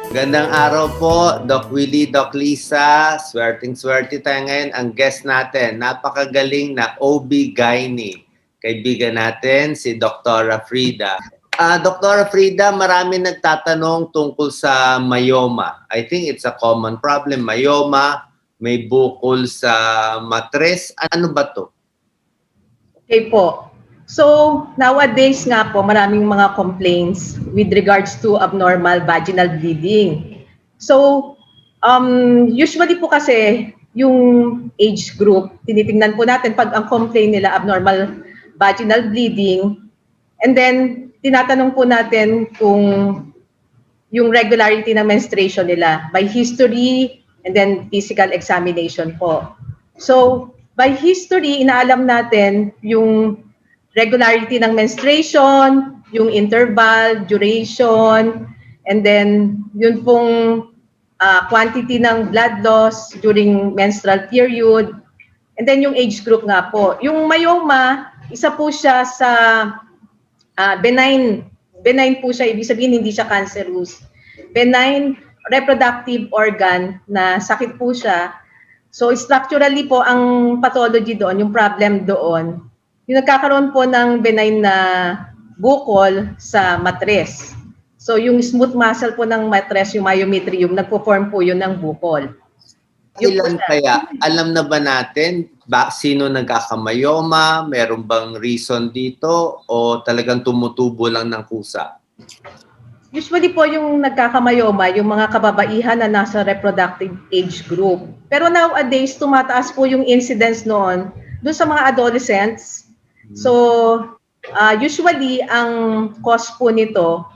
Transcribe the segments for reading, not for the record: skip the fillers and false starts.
Gandang araw po, Doc Willie, Doc Lisa. Swerteng-swerte tayo ngayon. Ang guest natin, napakagaling na OB-GYN. Kaibigan natin, si Dr. Frida. Dr. Frida, marami nagtatanong tungkol sa myoma. I think it's a common problem. Myoma, may bukol sa matres. Ano ba to? Okay po. So, nowadays nga po, maraming mga complaints with regards to abnormal vaginal bleeding. So, usually po kasi, yung age group, tinitingnan po natin pag ang complaint nila abnormal vaginal bleeding, and then, tinatanong po natin kung yung regularity ng menstruation nila by history and then physical examination po. So, by history, inaalam natin yung regularity ng menstruation, yung interval, duration, and then yun pong quantity ng blood loss during menstrual period, and then yung age group nga po. Yung myoma, isa po siya sa benign po siya, ibig sabihin hindi siya cancerous. Benign reproductive organ na sakit po siya. So structurally po ang pathology doon, yung problem doon, yung nagkakaroon po ng benign na bukol sa matres. So yung smooth muscle po ng matres, yung myometrium, nagpo-form po yun ng bukol. Ilan kaya? Alam na ba natin sino nagkakamayoma? Meron bang reason dito? O talagang tumutubo lang ng kusa? Usually po yung nagkakamayoma, yung mga kababaihan na nasa reproductive age group. Pero nowadays, tumataas po yung incidence noon doon sa mga adolescents. So, usually, ang cause po nito,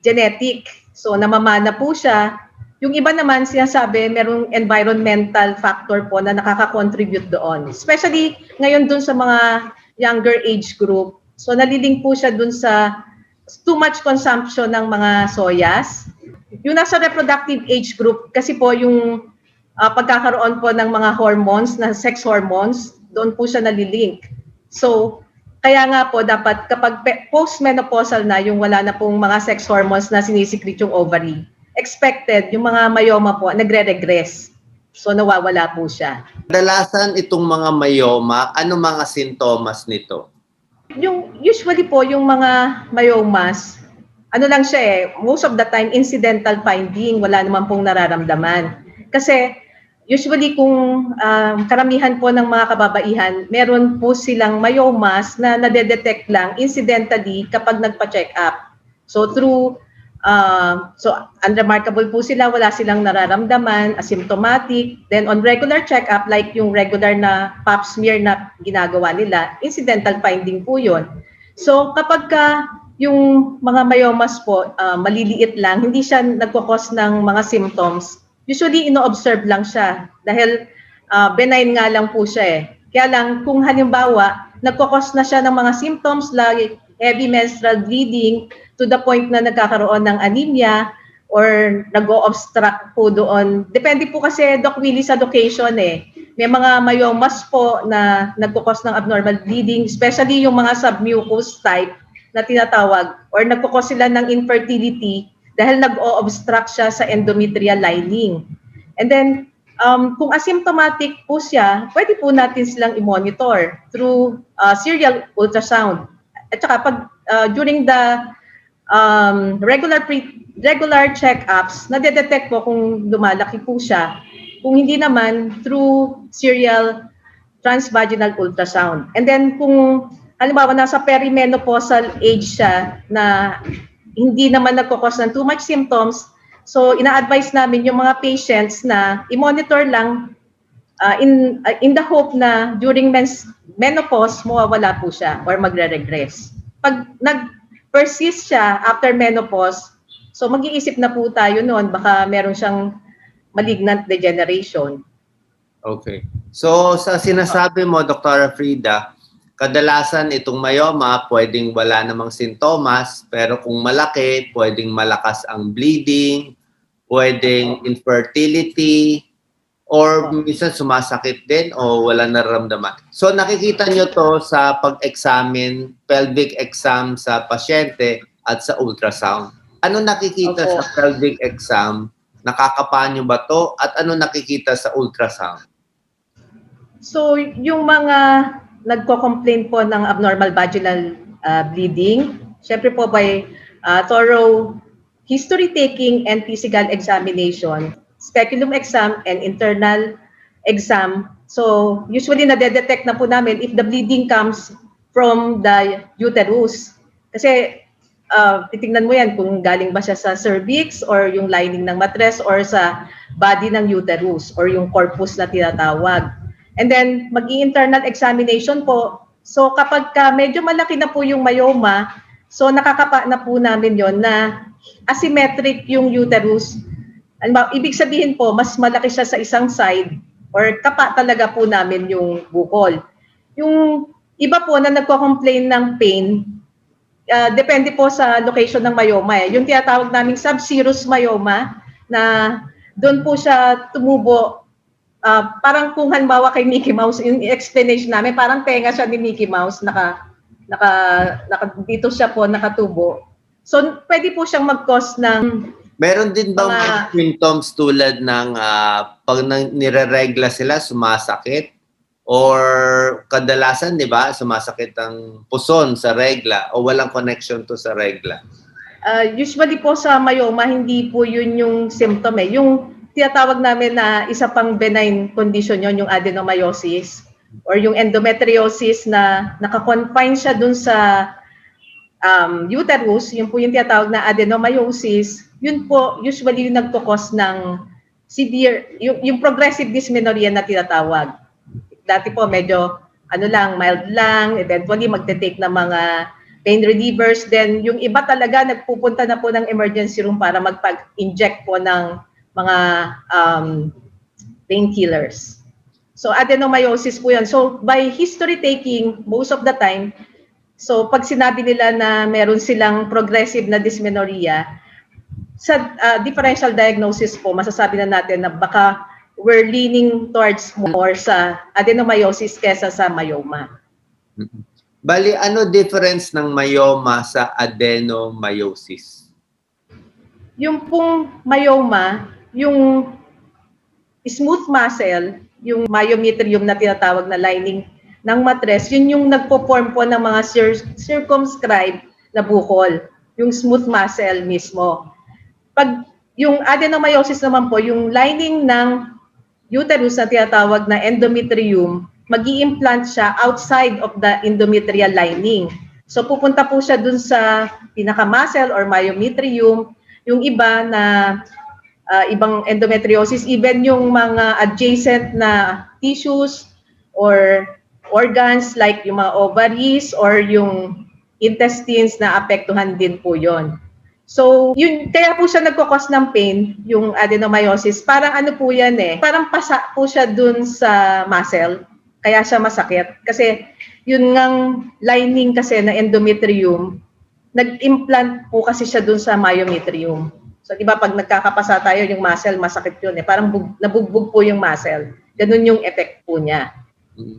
genetic. So, namamana po siya. Yung iba naman, sinasabi, merong environmental factor po na nakaka-contribute doon. Especially ngayon doon sa mga younger age group. So, nalilink po siya doon sa too much consumption ng mga soyas. Yung nasa reproductive age group, kasi po yung pagkakaroon po ng mga hormones, na sex hormones, doon po siya nalilink. So, kaya nga po dapat kapag post-menopausal na, yung wala na pong mga sex hormones na sinisikret yung ovary, expected yung mga myoma po nagre-regress. So, nawawala po siya. Kadalasan itong mga myoma, ano mga sintomas nito? Yung usually po yung mga myomas, ano lang siya most of the time incidental finding, wala naman pong nararamdaman. Kasi usually kung karamihan po ng mga kababaihan, meron po silang myomas na nade-detect lang incidentally kapag nagpa-check up. So through unremarkable po sila, wala silang nararamdaman, asymptomatic. Then on regular check-up, like yung regular na pap smear na ginagawa nila, incidental finding po yun. So kapag yung mga myomas po, maliliit lang, hindi siya nagkakos ng mga symptoms, usually ino-observe lang siya dahil benign nga lang po siya . Kaya lang kung halimbawa, nagkakos na siya ng mga symptoms like heavy menstrual bleeding, to the point na nagkakaroon ng anemia or nag-o-obstruct po doon. Depende po kasi, Doc Willie, sa location . May mga myomas po na nagkukos ng abnormal bleeding, especially yung mga submucous type na tinatawag, or nagkukos sila ng infertility dahil nag-o-obstruct siya sa endometrial lining. And then, kung asymptomatic po siya, pwede po natin silang i-monitor through serial ultrasound. At saka pag during the regular check-ups, nade-detect po kung lumalaki po siya. Kung hindi naman, through serial transvaginal ultrasound. And then kung halimbawa nasa perimenopausal age siya na hindi naman nagkakos ng too much symptoms, so ina-advise namin yung mga patients na i-monitor lang in the hope na during menopause, mawawala po siya or magre-regress. Pag persist siya after menopause, so mag-iisip na po tayo noon, baka meron siyang malignant degeneration. Okay. So, sa sinasabi mo, Dr. Frida, kadalasan itong myoma, pwedeng wala namang sintomas, pero kung malaki, pwedeng malakas ang bleeding, pwedeng infertility, or minsan sumasakit din o wala nararamdaman. So nakikita nyo to sa pag-examine, pelvic exam sa pasyente at sa ultrasound. Ano nakikita Opo. sa pelvic exam? Nakakapanyo ba to? At ano nakikita sa ultrasound? So, yung mga nagko-complain po ng abnormal vaginal bleeding, syempre po by thorough history taking and physical examination, speculum exam and internal exam. So, usually nade-detect na po namin if the bleeding comes from the uterus. Kasi titingnan mo yan kung galing ba siya sa cervix or yung lining ng matres or sa body ng uterus or yung corpus na tinatawag. And then, mag-i-internal examination po. So, kapag medyo malaki na po yung myoma, so nakakapa na po namin yon na asymmetric yung uterus. Ibig sabihin po, mas malaki siya sa isang side or kapa talaga po namin yung bukol. Yung iba po na nagko-complain ng pain, depende po sa location ng myoma. Yung tinatawag naming subserous myoma na doon po siya tumubo. Parang kung halimbawa kay Mickey Mouse, yung explanation namin, parang tenga siya ni Mickey Mouse, dito siya po nakatubo. So, pwede po siyang mag-cause ng Meron din bang mga symptoms tulad ng pag nire-regla sila, sumasakit? Or kadalasan, di ba, sumasakit ang puson sa regla o walang connection to sa regla? Usually po sa myoma, hindi po yun yung symptom eh. Yung tinatawag namin na isa pang benign condition yon, yung adenomyosis or yung endometriosis na nakakonfine siya dun sa uterus, yun po yung tinatawag na adenomyosis. Yun po usually yung nagkukos ng severe, yung progressive dysmenorrhea na tinatawag. Dati po medyo mild lang, eventually magte-take ng mga pain relievers. Then yung iba talaga nagpupunta na po ng emergency room para magpag-inject po ng mga painkillers. So adenomyosis po yan. So by history taking, most of the time, so pag sinabi nila na meron silang progressive na dysmenorrhea, sa differential diagnosis po, masasabi na natin na baka we're leaning towards more sa adenomyosis kesa sa myoma. Bali, ano difference ng myoma sa adenomyosis? Yung pong myoma, yung smooth muscle, yung myometrium na tinatawag na lining ng matres, yun yung nagpo-form po ng mga circumscribed na bukol, yung smooth muscle mismo. Pag yung adenomyosis naman po, yung lining ng uterus na tinatawag na endometrium, mag-i-implant siya outside of the endometrial lining. So pupunta po siya dun sa pinaka-muscle or myometrium, yung iba na ibang endometriosis, even yung mga adjacent na tissues or organs like yung mga ovaries or yung intestines na apektuhan din po yon. So, yun, kaya po siya nagkukos ng pain, yung adenomyosis. Parang ano po yan eh, parang pasa po siya dun sa muscle, kaya siya masakit. Kasi yun ngang lining kasi na endometrium, nag-implant po kasi siya dun sa myometrium. So, di ba, pag nagkakapasa tayo, yung muscle, masakit yun eh. Parang nabugbog po yung muscle. Ganun yung effect po niya.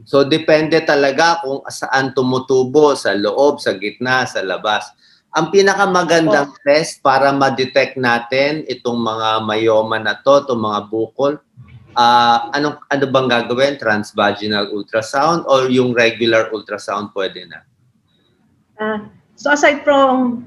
So, depende talaga kung saan tumutubo, sa loob, sa gitna, sa labas. Ang pinakamagandang test para ma-detect natin itong mga myoma na to, itong mga bukol, ano bang gagawin? Transvaginal ultrasound or yung regular ultrasound pwede na? So aside from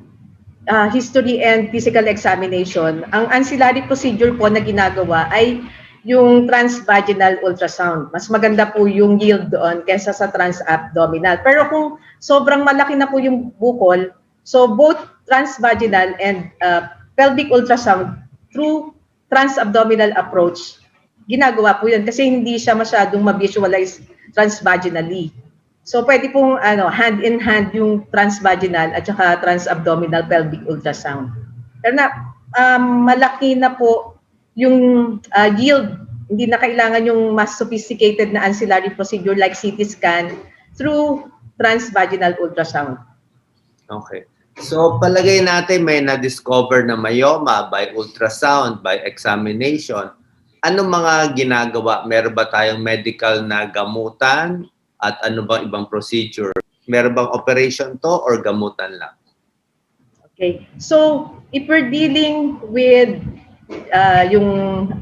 history and physical examination, ang ancillary procedure po na ginagawa ay yung transvaginal ultrasound. Mas maganda po yung yield doon kaysa sa transabdominal. Pero kung sobrang malaki na po yung bukol, so both transvaginal and pelvic ultrasound through transabdominal approach, ginagawa po yun kasi hindi siya masyadong ma-visualize transvaginally. So pwede pong hand in hand yung transvaginal at saka transabdominal pelvic ultrasound. Pero malaki na po yung yield, hindi na kailangan yung mas sophisticated na ancillary procedure like CT scan through transvaginal ultrasound. Okay. So palagay natin may na-discover na myoma by ultrasound, by examination. Anong mga ginagawa? Meron ba tayong medical na gamutan? At ano bang ibang procedure? Meron bang operation to or gamutan lang? Okay. So, if we're dealing with yung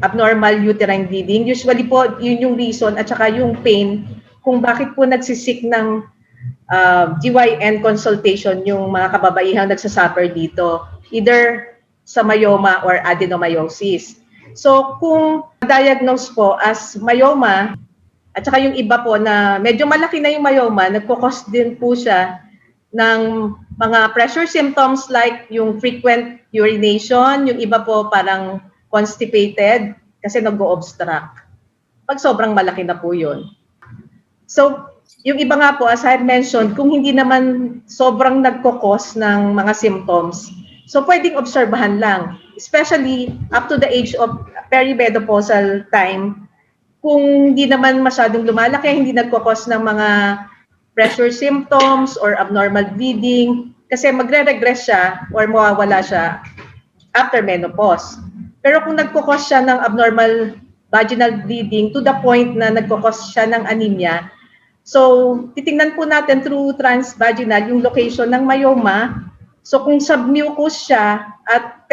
abnormal uterine bleeding, usually po yun yung reason at saka yung pain kung bakit po nagsisik ng GYN consultation yung mga kababaihang nagsasuffer dito, either sa myoma or adenomyosis. So, kung diagnose po as myoma, at saka yung iba po na medyo malaki na yung myoma, nagpo-cause din po siya ng mga pressure symptoms like yung frequent urination, yung iba po parang constipated kasi nag-o-obstruct. Pag sobrang malaki na po yun. So, yung iba nga po, as I mentioned, kung hindi naman sobrang nagkukos ng mga symptoms, so pwedeng obserbahan lang, especially up to the age of perimenopausal time, kung hindi naman masyadong lumalaki, hindi nagkukos ng mga pressure symptoms or abnormal bleeding, kasi magre-regress siya or mawawala siya after menopause. Pero kung nagkukos siya ng abnormal vaginal bleeding to the point na nagkukos siya ng anemia, so titingnan po natin through transvaginal yung location ng myoma. So kung submucous siya at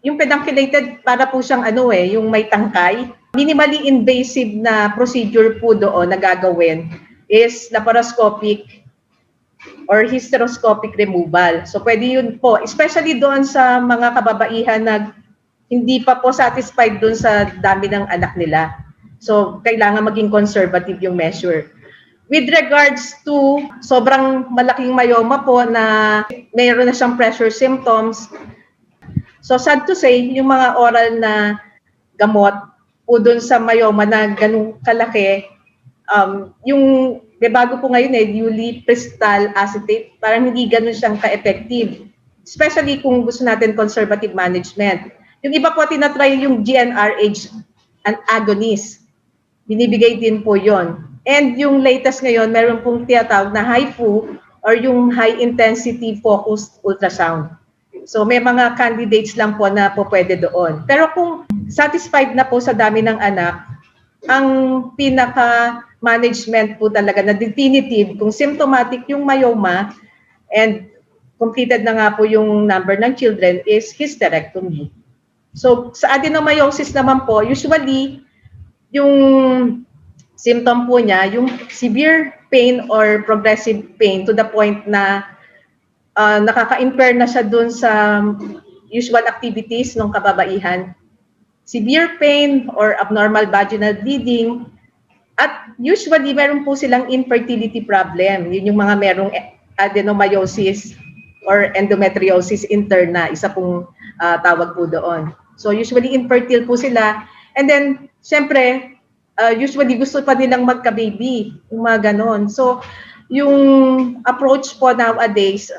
yung pedunculated, para po siyang yung may tangkay, minimally invasive na procedure po doon na gagawin is laparoscopic or hysteroscopic removal. So pwede yun po, especially doon sa mga kababaihan na hindi pa po satisfied doon sa dami ng anak nila. So kailangan maging conservative yung measure. With regards to sobrang malaking myoma po na mayroon na siyang pressure symptoms, so sad to say, yung mga oral na gamot po doon sa myoma na ganun kalaki, yung bago po ngayon ulipristal acetate, parang hindi ganun siyang ka-effective. Especially kung gusto natin conservative management. Yung iba po tinatry yung GnRH agonist. Binibigay din po yon. And yung latest ngayon, meron pong tinatawag na HIFU or yung high intensity focused ultrasound. So may mga candidates lang po na po pwede doon. Pero kung satisfied na po sa dami ng anak, ang pinaka-management po talaga na definitive, kung symptomatic yung myoma and completed na nga po yung number ng children, is hysterectomy. So sa adenomyosis naman po, usually yung symptom po niya, yung severe pain or progressive pain to the point na nakaka-impair na siya dun sa usual activities ng kababaihan. Severe pain or abnormal vaginal bleeding, at usually meron po silang infertility problem. Yun yung mga merong adenomyosis or endometriosis interna, isa pong tawag po doon. So usually infertile po sila. And then, syempre, usually gusto pa nilang magka-baby, yung mga ganon. So yung approach po nowadays,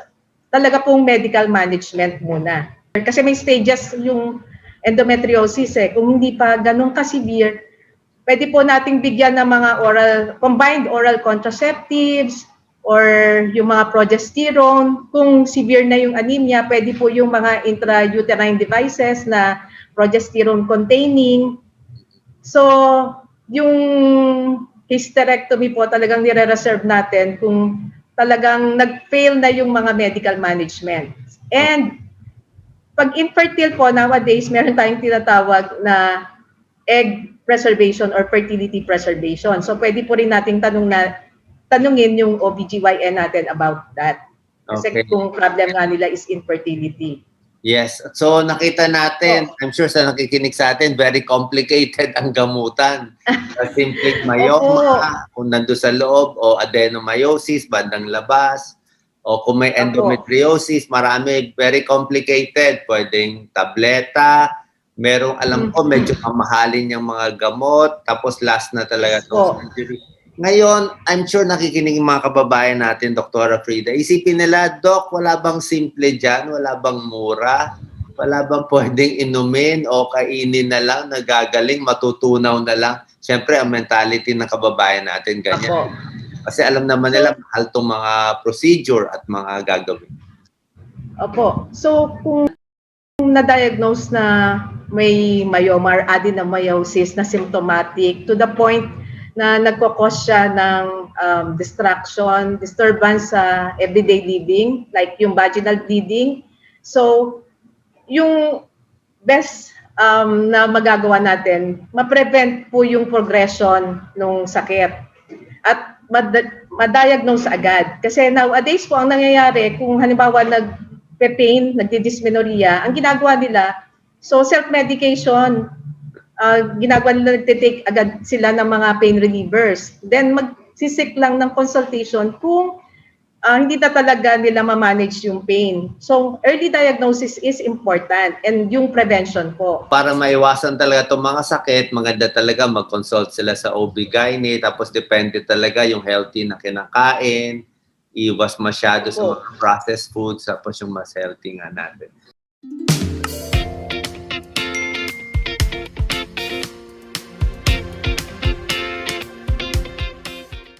talaga pong medical management muna. Kasi may stages yung endometriosis Kung hindi pa ganun ka-severe, pwede po nating bigyan ng mga combined oral contraceptives or yung mga progesterone. Kung severe na yung anemia, pwede po yung mga intrauterine devices na progesterone containing. So, yung hysterectomy po talagang nire-reserve natin kung talagang nag-fail na yung mga medical management. And pag infertile po nowadays, meron tayong tinatawag na egg preservation or fertility preservation. So pwede po rin nating tanungin yung OBGYN natin about that. Kasi kung problem nga nila is infertility. Yes. So nakita natin, I'm sure sa nakikinig sa atin, very complicated ang gamutan. Simpleng myoma, kung nando sa loob, o adenomyosis, bandang labas, o kung may endometriosis, marami, very complicated. Pwedeng tableta, merong alam ko, medyo mamahalin yung mga gamot, tapos last na talaga itong surgery. Ngayon, I'm sure nakikinig yung mga kababayan natin, Dr. Frida. Isipin nila, Doc, wala bang simple dyan? Wala bang mura? Wala bang pwedeng inumin o kainin na lang, nagagaling, matutunaw na lang? Siyempre, ang mentality ng kababayan natin, ganyan. Kasi alam naman nila, mahal itong mga procedure at mga gagawin. Opo. So, kung na-diagnose na may myoma or adenomyosis na symptomatic to the point na nagkakos siya ng distraction, disturbance sa everyday living, like yung vaginal bleeding, So, yung best na magagawa natin, ma-prevent po yung progression ng sakit at ma-diagnose agad. Kasi nowadays po, ang nangyayari, kung halimbawa nag-pain, nagdi-dysmenorrhea, ang ginagawa nila, so self-medication, ginagawa nila, nagtitake agad sila ng mga pain relievers. Then magsisik lang ng consultation kung hindi na talaga nila ma-manage yung pain. So, early diagnosis is important and yung prevention po. Para maiwasan talaga itong mga sakit, maganda talaga mag-consult sila sa OB-GYN, tapos depende talaga yung healthy na kinakain, iwas masyado sa mga processed foods, tapos yung mas healthy nga natin.